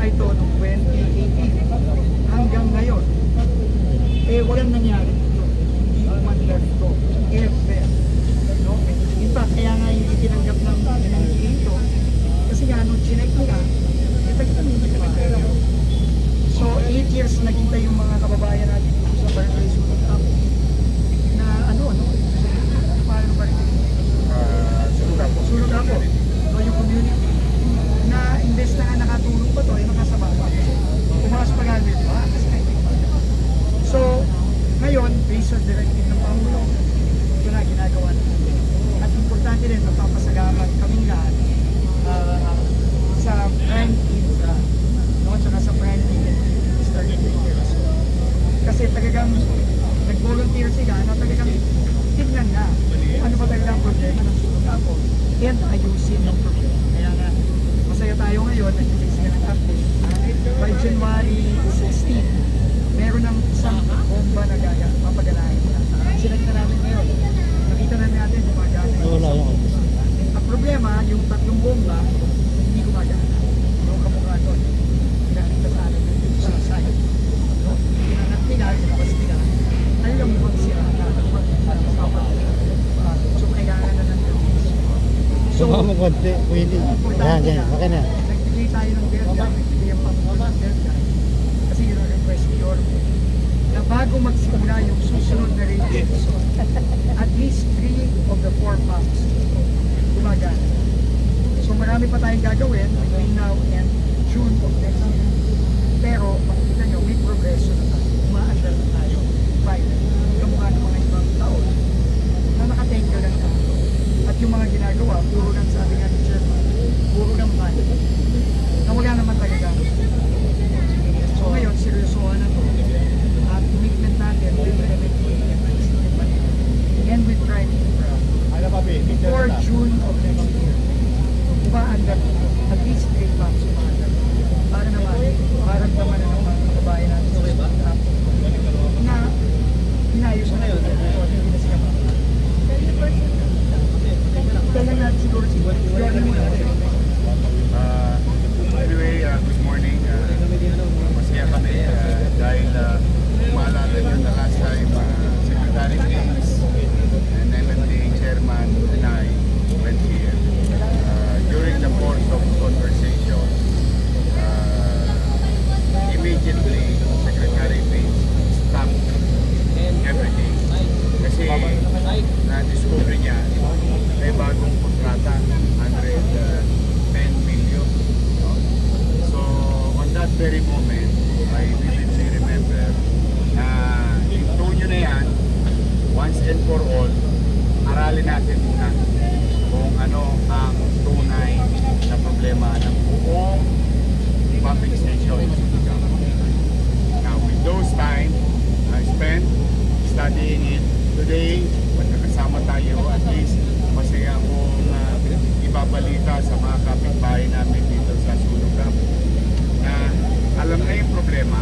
ginawa ito noong 2018 hanggang ngayon. Eh, walang nangyari dito. Hindi umanlad ito. Ever. No? In fact, kaya nga hindi tinanggap ng MMDA ito. Kasi nga, nung chinek ka, hindi ka nagkakaroon. So, 8 years naghintay yung mga kababayan natin dito sa barangay Sunod Apo. Na paano barangay? Sunod Apo. So, yung community na imbes na nakatulong pa to, ay makasama pa. Umakas pa gamit pa. So, ngayon, based on directive ng Pangulo, ito na ginagawa natin. At importante rin, magpapasalamat kaming lahat sa prime infra, no? Tsaka sa prime infra. Kasi talagang nag-volunteer sila na talagang tignan na kung ano ba talagang problema ng Sunod Apo and ayusin ng problema. Kaya nga, masaya tayo ngayon, nagbigay sila ng update. By January 16, meron ng isang bomba na papagalahin na. Sinagta namin ngayon. Nakita na natin gumagana. Ang problema, yung tatlong bomba, hindi gumagana. Yung kamukha doon, pinakita sa amin yung sa side. Pinangat nila, sinabas nila, talagang mukhang sila na so kailangan na ng release. So, mo konti, pwede. Yan, okay na. Nagbigay tayo ng deadline, nagbigay ang Pangulo ng deadline. Kasi yun ang request ni Yorme na bago magsimula yung susunod na rating, at least 3 of the 4 pumps gumagana. So marami pa tayong gagawin between now and June of next year. Pero makikita nyo, may progreso na tayo. Umaandar na tayo. Private. Kamukha ng mga ibang taon na nakatenga lang tayo. At yung mga ginagawa, puro lang sabi nga ni Chairman, puro lang tayo. Na wala naman talaga. So ngayon, seryosohan na to. At commitment natin with the and with Prime Infra before June of next year. Umaandar at least 3 months umaandar. Para naman, maramdaman na ng mga kababayan natin sa Sunod Apo na inayos na yun. Hindi na sila mga. Kaya natin siguro Yorme muna. Anyway, good morning. Masaya kami dahil maalala nyo na last time Secretary James and MMDA Chairman and I went here. During the course of conversation, immediately Secretary James stopped everything. Kasi na-discover niya may bagong kontrata, 110 million. No? So, on that very moment, I vividly remember na yung tunyo na yan, once and for all, aralin natin muna kung ano ang tunay na problema ng buong pumping station. Now, with those time I spent studying it, today, magkakasama tayo, at least masaya akong ibabalita sa mga kapitbahay namin dito sa Sunod Apo na alam na yung problema,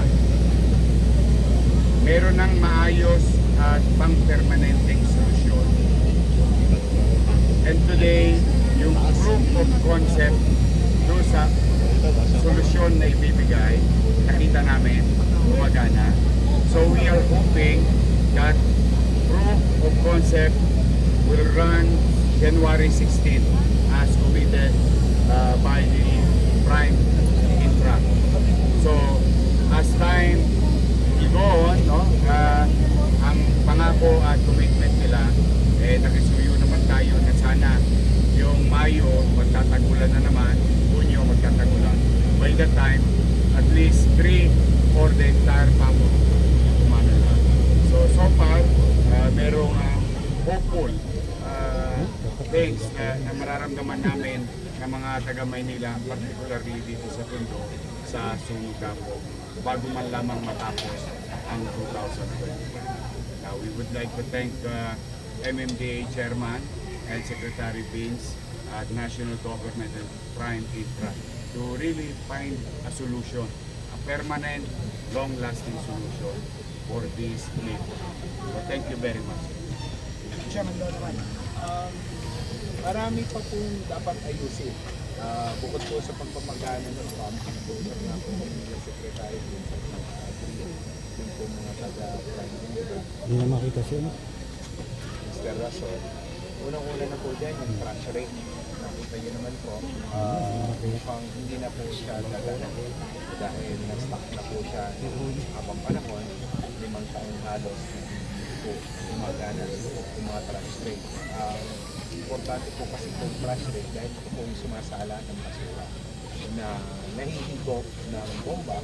meron ng maayos at pang-permanenteng solusyon. And today, yung proof of concept doon sa solusyon na ibibigay, nakita namin, gumagana. So we are hoping that proof of concept will run January 16 as committed by the Prime Infra. So as time will go on, no, ang pangako at commitment nila, nakisuyo naman tayo na sana yung Mayo magtatagulan na naman, Junyo magtatagulan. By that time, at least 3 for the entire pampo kumana na. So far, merong hopeful things na mararamdaman namin ng mga taga Maynila, particularly dito sa Tondo, sa Sunod Apo, bago man lamang matapos ang 2020. Now, we would like to thank MMDA Chairman and Secretary Vince at National Government and Prime Infra to really find a solution, a permanent, long-lasting solution for this neighborhood. So thank you very much. Chairman Donovan. Marami pa pong dapat ayusin. Bukod po sa pagpapagana ng pump, nag-uusap nga po kami ng Secretary din sa mga yung po mga taga-prime Hindi na makita siya, no? Mr. Rason. Unang-una na po dyan yung crash rate. Nakita nyo naman po, mukhang hindi na po siya gagana dahil nag-stock na po siya habang panahon, 5 taong halos na hindi po gumagana yung mga crash rate. Importante po kasi itong crash rate dahil ito po yung sumasala ng basura na nahihigop ng bomba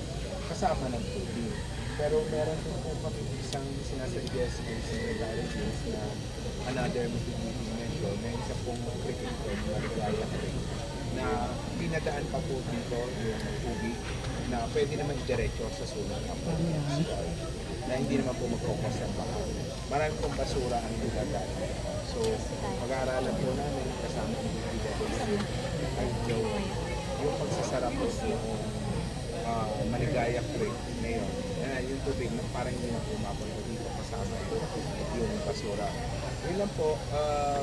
kasama ng tubig. Pero meron din po kami isang sinasuggest ng Secretary James na another mitigating measure na isa pong critical na ligaya na pinadaan pa po dito yung tubig na pwede naman diretso sa sulat ng na hindi naman po mag-focus ng baka. Marami pong basura ang nilagay. So, pag-aaralan po namin kasama ng DPWC ay yung pagsasara po yung Maligaya Creek ngayon. Yung tubig na parang hindi na pumapunta dito kasama yung basura. Yun lang po,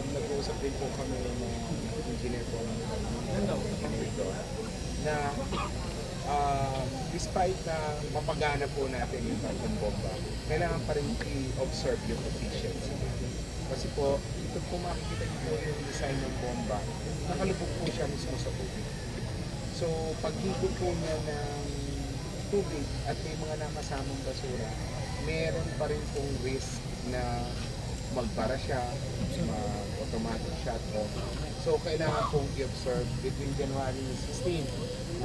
nag-uusap din po kami ng engineer po dito na despite na mapagana po natin yung bagong bomba, kailangan pa rin i-observe yung efficiency. Kasi po, ito po makikita niyo yung design ng bomba, nakalubog po siya mismo sa tubig. So, pag-higop po niya ng tubig at may mga nakasamang basura, meron pa rin pong risk na magbara siya, mag-automatic shut off. So, kailangan pong i-observe between January 16,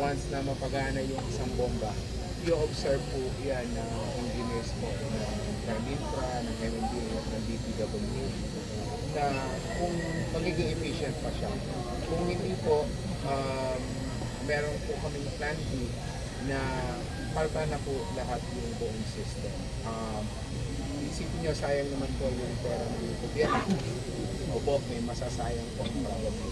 once na mapagana yung isang bomba, i-observe po yan ng engineers po, ng Carmintra, ng MMDA, ng DPW, na kung magiging efficient pa siya. Kung hindi po, meron po kaming plan B na palpa na po lahat yung buong system. Isipin nyo, sayang naman po yung pera ng gobyerno. Opo, may masasayang po probably.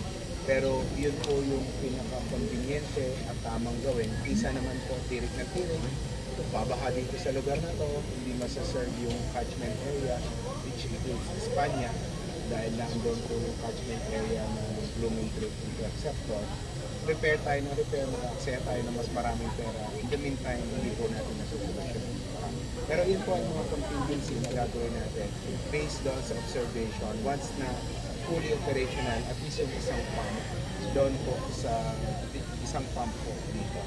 Pero yun po yung pinaka-conveniente at tamang gawin. Isa naman po, tirik na tirik. Babaha dito sa lugar na to, hindi masaserve yung catchment area, which includes Espanya, dahil lang doon po yung catchment area ng Blooming Creek Interceptor. Repair tayo ng repair, mag-aksaya tayo ng mas maraming pera. In the meantime, hindi po natin nasusolusyon. Pero yun po ang mga contingency na gagawin natin based on sa observation. Once na fully operational, at least yung isang pump, doon po sa isang pump po dito.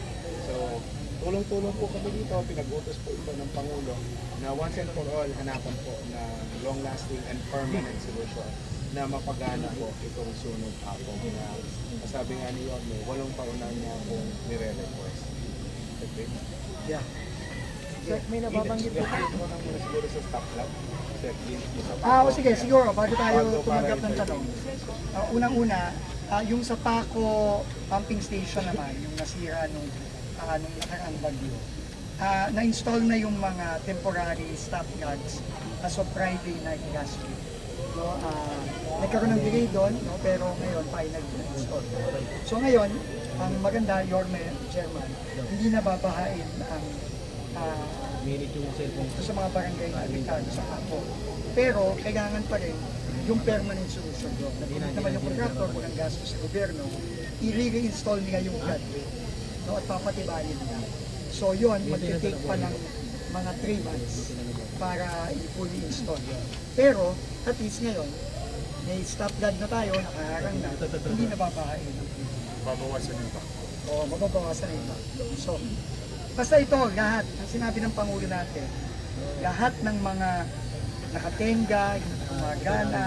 So, tulong-tulong po kami dito, pinag-utos po ito ng Pangulo na once and for all, hanapan po na long-lasting and permanent solution na mapagana po itong sunog hapon na sabi nga ni Yorme, 8 taon na niya pong nire-request. Okay? Yeah. Sir, may nababanggit po. Ito na muna siguro sa stop lamp. Sige, siguro, bago tayo tumanggap ng tanong. Unang-una, yung sa Paco pumping station naman, yung nasira nung nakaraang bagyo, na-install na yung mga temporary stop guards as of Friday night last week. No, nagkaroon ng delay doon, no, pero ngayon final na-install. So ngayon, ang maganda, Yorme, Chairman, hindi na babahain ang ito sa mga barangay na apektado sa Paco. Pero kailangan pa rin yung permanent solution doon. Nagpunit naman yung contractor, walang gastos sa gobyerno, i-reinstall nila yung floodway, no, at papatibayin nila. So yun, mag-take pa ng mga 3 months para i-fully install. Pero at least ngayon, may stop guard na tayo, nakaharang na, hindi na babahain. Babawasan yung takbo. O mababawasan na iba. So, basta ito, lahat, ang sinabi ng Pangulo natin, lahat ng mga nakatenga, hindi gumagana,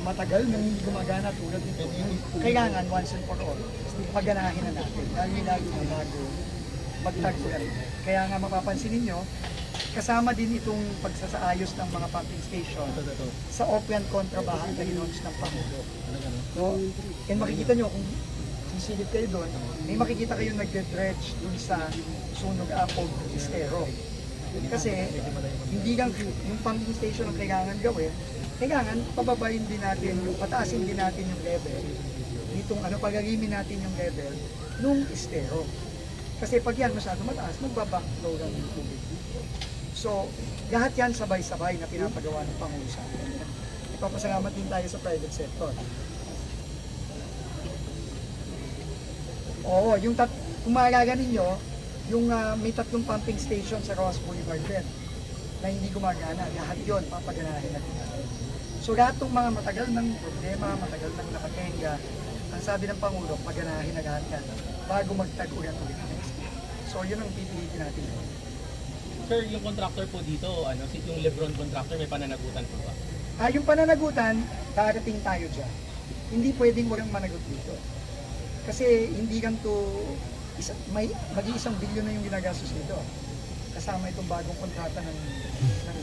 matagal nang hindi gumagana tulad nito, kailangan once and for all, paganahin na natin, lalo na bago magtagpuan. Kaya nga mapapansin ninyo, kasama din itong pagsasaayos ng mga pumping station sa open kontrabahan na in-launch ng Pangulo. No? And makikita nyo, kung sisilip kayo doon, may makikita kayo nagde-dredge dun sa sunog apog Estero. Kasi hindi lang yung pumping station ang kailangan gawin, kailangan pababayin din natin, pataasin din natin yung level. Ditong pagalimin natin yung level nung Estero. Kasi pag yan masyado mataas, magbabackflow lang yung tubig. So, lahat yan sabay-sabay na pinapagawa ng Pangulo sa atin. Ipapasalamat din tayo sa private sector. Oo, kung maalala ninyo, yung may 3 pumping station sa Ross Boulevard din na hindi gumagana. Lahat yun, papaganahin natin. So lahat ng mga matagal ng problema, matagal ng nakatenga, ang sabi ng Pangulo, paganahin na lahat yan bago magtag-ulan ulit next year. So yun ang pipilitin natin. Sir, yung contractor po dito, yung Lebron contractor, may pananagutan po ba? Yung pananagutan, darating tayo dyan. Hindi pwedeng walang managot dito. Kasi hindi lang to, mag-1 bilyon na yung ginagastos nito. Kasama itong bagong kontrata ng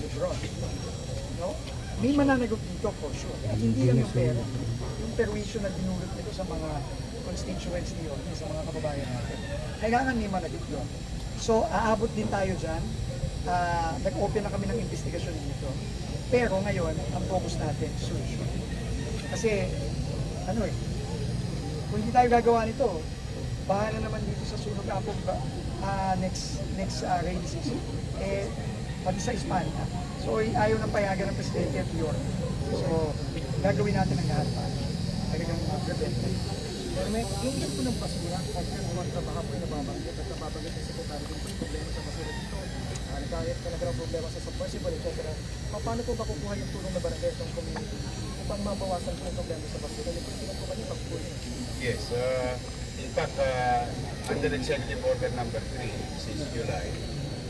Lebron. No? May mananagot dito for sure. At hindi lang yung pera. Yung perwisyo na dinulot nito sa mga constituents niyo, sa mga kababayan natin. Kailangan may managot yun. So, aabot din tayo dyan. Nag-open na kami ng investigasyon dito. Pero ngayon, ang focus natin, solution. Kasi, kung hindi tayo gagawa nito, bahala naman dito sa sunog apog next rainy season, pati sa Espanya. So, ayaw na payagan ng Presidente at York. So, gagawin natin ang lahat pa. Talagang prevent. Pero may yung ito ng basura, kahit yung mga trabaho po yung nababanggit at nababanggit ng sekretary kung may problema sa basura dito. Nagkahit ka nagkaroon problema sa submersible, etc. Paano po ba kukuha yung tulong na barangay ng community upang mabawasan po yung problema sa basura? Yung pagkilang po kanina, pag-pulling. Yes, in fact, under Executive Order number 3 since July,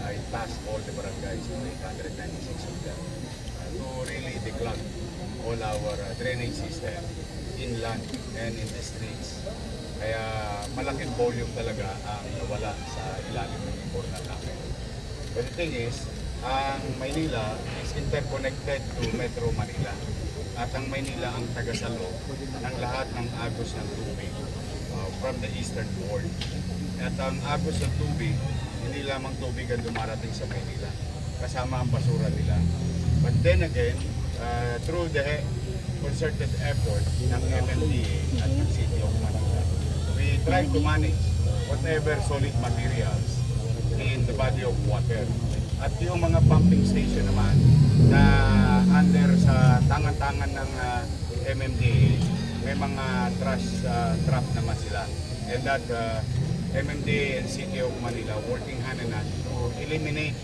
I tasked all the barangays, 896 of them, to really declog all our drainage system inland and in the streets. Kaya malaking volume talaga ang nawala sa ilalim ng imbornal namin. But the thing is, ang Maynila is interconnected to Metro Manila. At ang Maynila ang tagasalo ng lahat ng agos ng tubig from the eastern port. At ang agos ng tubig, hindi lamang tubig ang dumarating sa Maynila. Kasama ang basura nila. But then again, through the concerted effort ng MMDA at ng City of Manila, we try to manage whatever solid materials in the body of water. At yung mga pumping station naman na under sa tangan-tangan ng MMDA, may mga trash trap naman sila. And that MMDA and City of Manila working hand in hand to eliminate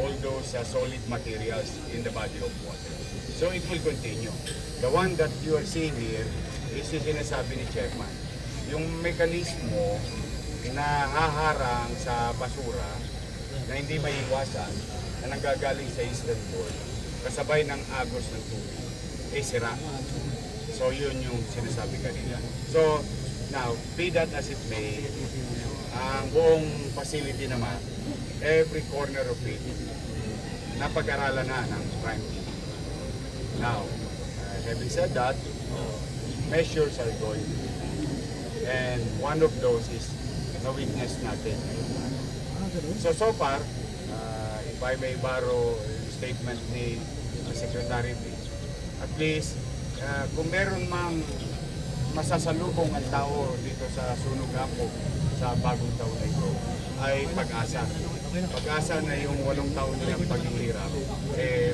all those solid materials in the body of water. So it will continue. The one that you are seeing here is yung sinasabi ni Chairman. Yung mekanismo na haharang sa basura na hindi maiwasan na nanggagaling sa eastern port kasabay ng agos ng tubig ay sira. So yun yung sinasabi kanina. So now, be that as it may, ang buong facility naman, every corner of it, napag-aralan na ng crime team. Now, having said that, measures are going. And one of those is na-witness natin. So far, if I may borrow statement ni Secretary B, at least, kung meron mang masasalubong ang tao dito sa sunog apog sa bagong taon na ito, ay pag-asa. Pag-asa na yung 8 taon nilang paghihirap,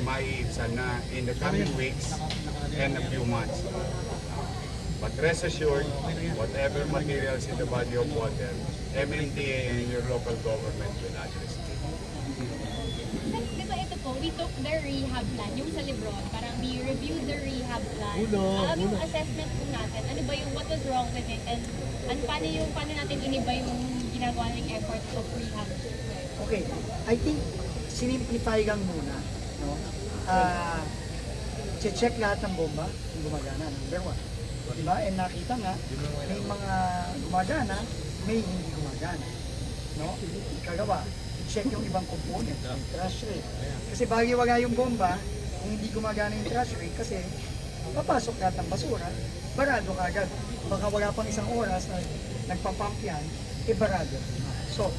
maiibsan na in the coming weeks and a few months. But rest assured, whatever materials in the body of water, MMDA and your local government will address it. Di ba ito po, we took the rehab plan, yung sa Lebron, parang we reviewed the rehab plan. Yung assessment po natin, ano ba yung what was wrong with it, and paano natin iniba yung ginagawa ng effort of rehab? Okay, I think sinimplify lang muna, no? Check lahat ng bomba kung gumagana, number 1. Diba? And nakita nga, may mga gumagana, may hindi gumagana. No? Ikagawa, check yung ibang component, yung trash rate. Kasi baliwala yung bomba, kung hindi gumagana yung trash rate, kasi papasok lahat ng basura, barado kagad. Baka wala pang 1 oras na nagpapump yan, barado. So,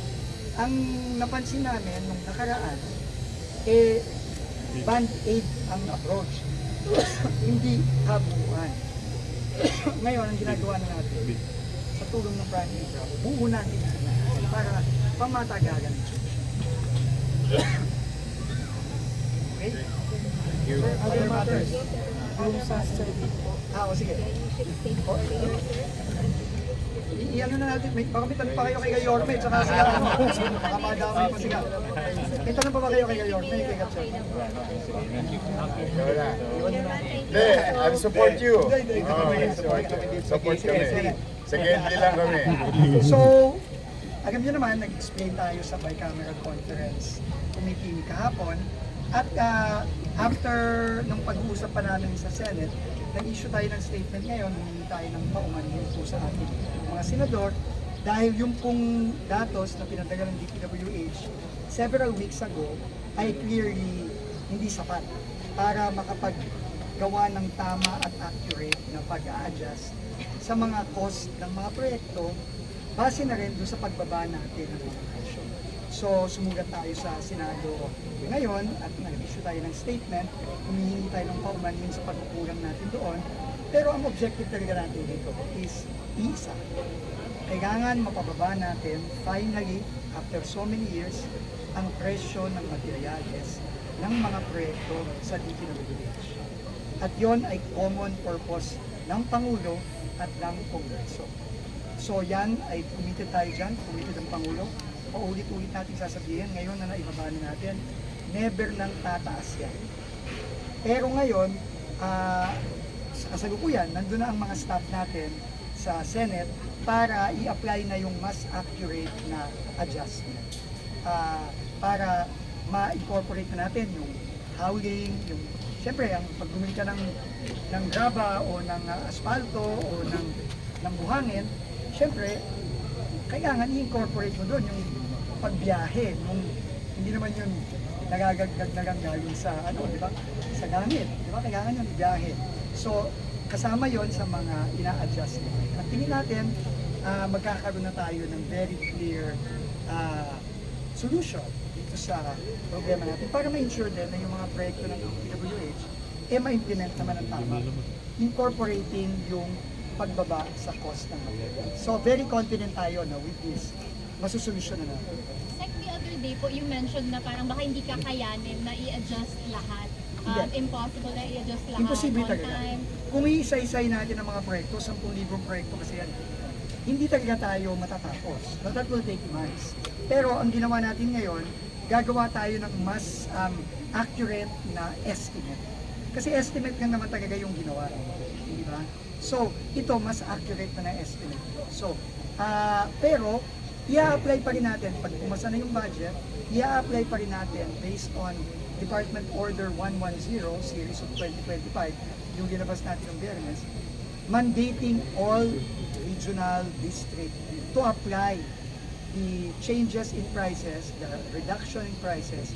ang napansin namin nung nakaraan, band-aid ang approach. Hindi habuan. Ngayon, ang ginagawa na natin, sa tulong ng Prime Minister, buo natin para pamatagalan. Okay? Sir, other matters. Yung sa service po. O sige. Iyan na natin, baka may tanong pa kayo kay Yorme, tsaka sila, baka madami pa sila. May tanong pa ba kayo kay Yorme, kay Kapsel? Wala. Hindi, I'll support you. Support kami. Secondly lang kami. So, alam niyo naman, nag-explain tayo sa bicameral conference committee kahapon. At after nung pag-uusap pa namin sa Senate, nag-issue tayo ng statement ngayon, humingi tayo ng paumanhin po sa ating mga senador dahil yung pong datos na pinadala ng DPWH several weeks ago ay clearly hindi sapat para makapaggawa ng tama at accurate na pag-a-adjust sa mga cost ng mga proyekto base na rin doon sa pagbaba natin ng mga presyo. So, sumugat tayo sa Senado ngayon at nag-issue tayo ng statement, humihingi tayo ng paumanhin sa pagkukulang natin doon. Pero ang objective talaga natin dito is isa. Kailangan mapababa natin, finally, after so many years, ang presyo ng materyales ng mga proyekto sa DPWH. At yon ay common purpose ng Pangulo at ng Kongreso. So yan ay committed tayo dyan, committed ang Pangulo. Paulit-ulit natin sasabihin, ngayon na naibaba na natin, never nang tataas yan. Pero ngayon, sa kasalukuyan, nandun na ang mga staff natin sa Senate para i-apply na yung mas accurate na adjustment. Para ma-incorporate na natin yung howling, yung siyempre, ang pag bumili ka ng graba o ng asfalto o ng buhangin, siyempre, kailangan i-incorporate mo doon yung pagbiyahe, hindi naman yun nagagagdag na lang galing sa di ba? Sa gamit, di ba? Kailangan yung biyahe. So, kasama yon sa mga ina-adjust natin. At tingin natin, magkakaroon na tayo ng very clear solution dito sa problema natin para ma-ensure din na yung mga proyekto ng DPWH ma-implement naman ng tama, incorporating yung pagbaba sa cost ng material. So, very confident tayo na with this, masusolusyon na natin. Sec, the other day po, you mentioned na parang baka hindi kakayanin na i-adjust lahat. Hindi. Impossible na i-adjust lahat Imposible on talaga. time. Kung iisa-isay natin ang mga proyekto, 10,000 proyekto kasi yan, hindi talaga tayo matatapos. But that will take months. Pero ang ginawa natin ngayon, gagawa tayo ng mas accurate na estimate. Kasi estimate lang naman talaga yung ginawa. Di ba? So, ito mas accurate na estimate. So, pero, i-apply pa rin natin, pag pumasa na yung budget, i-apply pa rin natin based on Department Order 110, Series of 2025, yung ginabas natin ng Biyernes, mandating all regional district to apply the changes in prices, the reduction in prices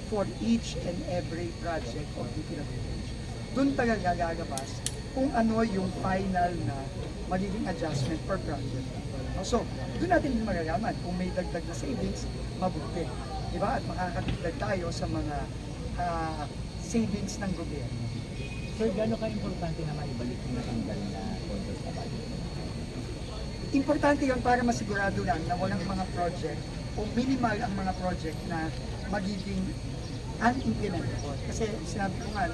for each and every project of DPWH. Doon talaga gagabas kung ano yung final na magiging adjustment per project. So, doon natin din magagaman kung may dagdag na savings, mabuti. Diba? At makakadagdag tayo sa mga savings ng gobyerno. Sir, gano'n ka-importante na maibalik yung natanggal na control sa budget? Importante yun para masigurado lang na walang mga project o minimal ang mga project na magiging unimplementable. Kasi sinabi ko nga,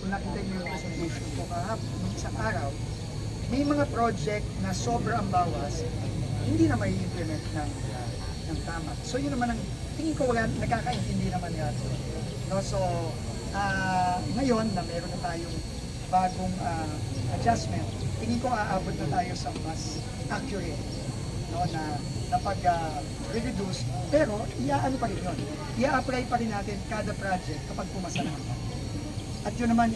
kung nakita niyo yung presentation ko kahapon, yung isang araw, may mga project na sobra ang bawas, hindi na may implement ng tama. So yun naman ang, tingin ko wala, nagkakaintindi naman yan. No? So, ngayon na meron na tayong bagong adjustment, tingin ko aabot na tayo sa mas accurate, no, na pag-reduce, pero iaano pa rin yun. Ia-apply pa rin natin kada project kapag pumasa na. At yun naman,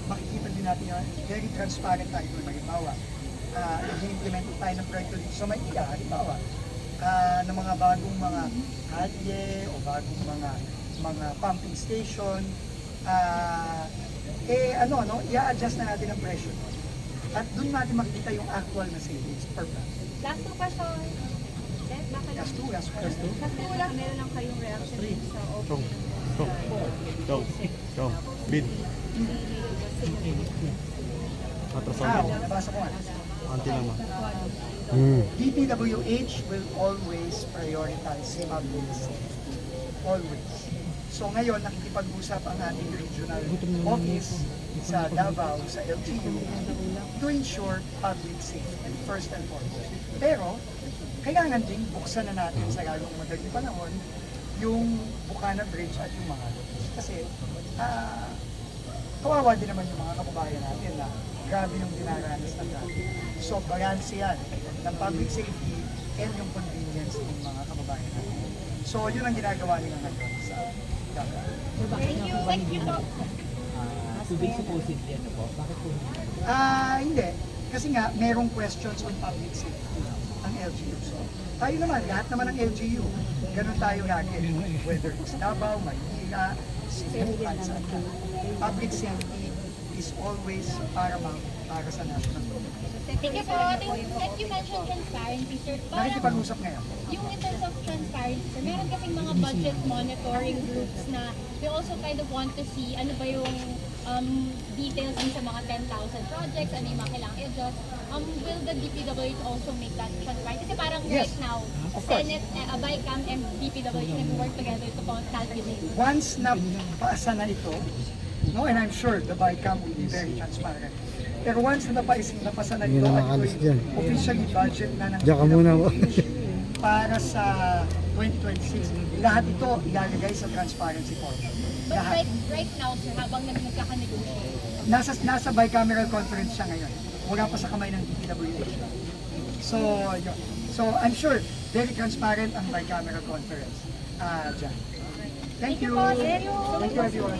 makikita din natin yun, very transparent tayo kung halimbawa. I-implement tayo ng proyekto dito sa Maynila, halimbawa, ng mga bagong mga kalye o bagong mga pumping station, i-adjust na natin ang presyo. At doon natin makikita yung actual na savings per project. Last two question. Sec, baka lang. Last two. Last two lang. Meron lang kayong reaction din sa opening. Go. Bid. Nabasa ko nga. Anti naman. DPWH will always prioritize public safety. Always. So ngayon, nakikipag-usap ang ating regional office sa Davao, sa LGU, to ensure public safety first and foremost. Pero, kailangan din buksan na natin sa lalong madaling panahon yung Bukana Bridge at yung mga roads. Kasi, kawawa din naman yung mga kababayan natin na grabe yung dinaranas na traffic. So, balance yan ng public safety and yung convenience ng mga kababayan natin. So, yun ang ginagawa nila ngayon sa Davao. Thank you po. Tubig supposedly, ano po? Bakit po? Hindi. Kasi nga, merong questions on public safety ang LGU. So, tayo naman, lahat naman ng LGU, ganun tayo lagi. Whether it's Davao, Maynila, Cebu, Kansas. Public safety is always paramount para sa national government. Thank you po. And you mentioned transparency, sir. Parang Nakikipag-usap ngayon. yung in terms of transparency, sir, meron kasing mga budget monitoring groups na we also kind of want to see ano ba yung details din sa mga 10,000 projects, ano yung mga kailangang i-adjust. Will the DPWH also make that transparent? Kasi parang Yes, right now, of course. Senate, BICAM and DPWH nag-work together to calculate. Once na paasa na ito, no, and I'm sure the BICAM will be very transparent. Pero once na napasa na ito at ito'y officially budget na ng DPWH para sa 2026, lahat ito ilalagay sa transparency portal. But Lahat. right now, sir, habang nagkaka-negotiate, Nasa bicameral conference siya ngayon. Wala pa sa kamay ng DPWH. So, yun. So, I'm sure very transparent ang bicameral conference. Dyan. Thank you. po, sir. Thank you everyone.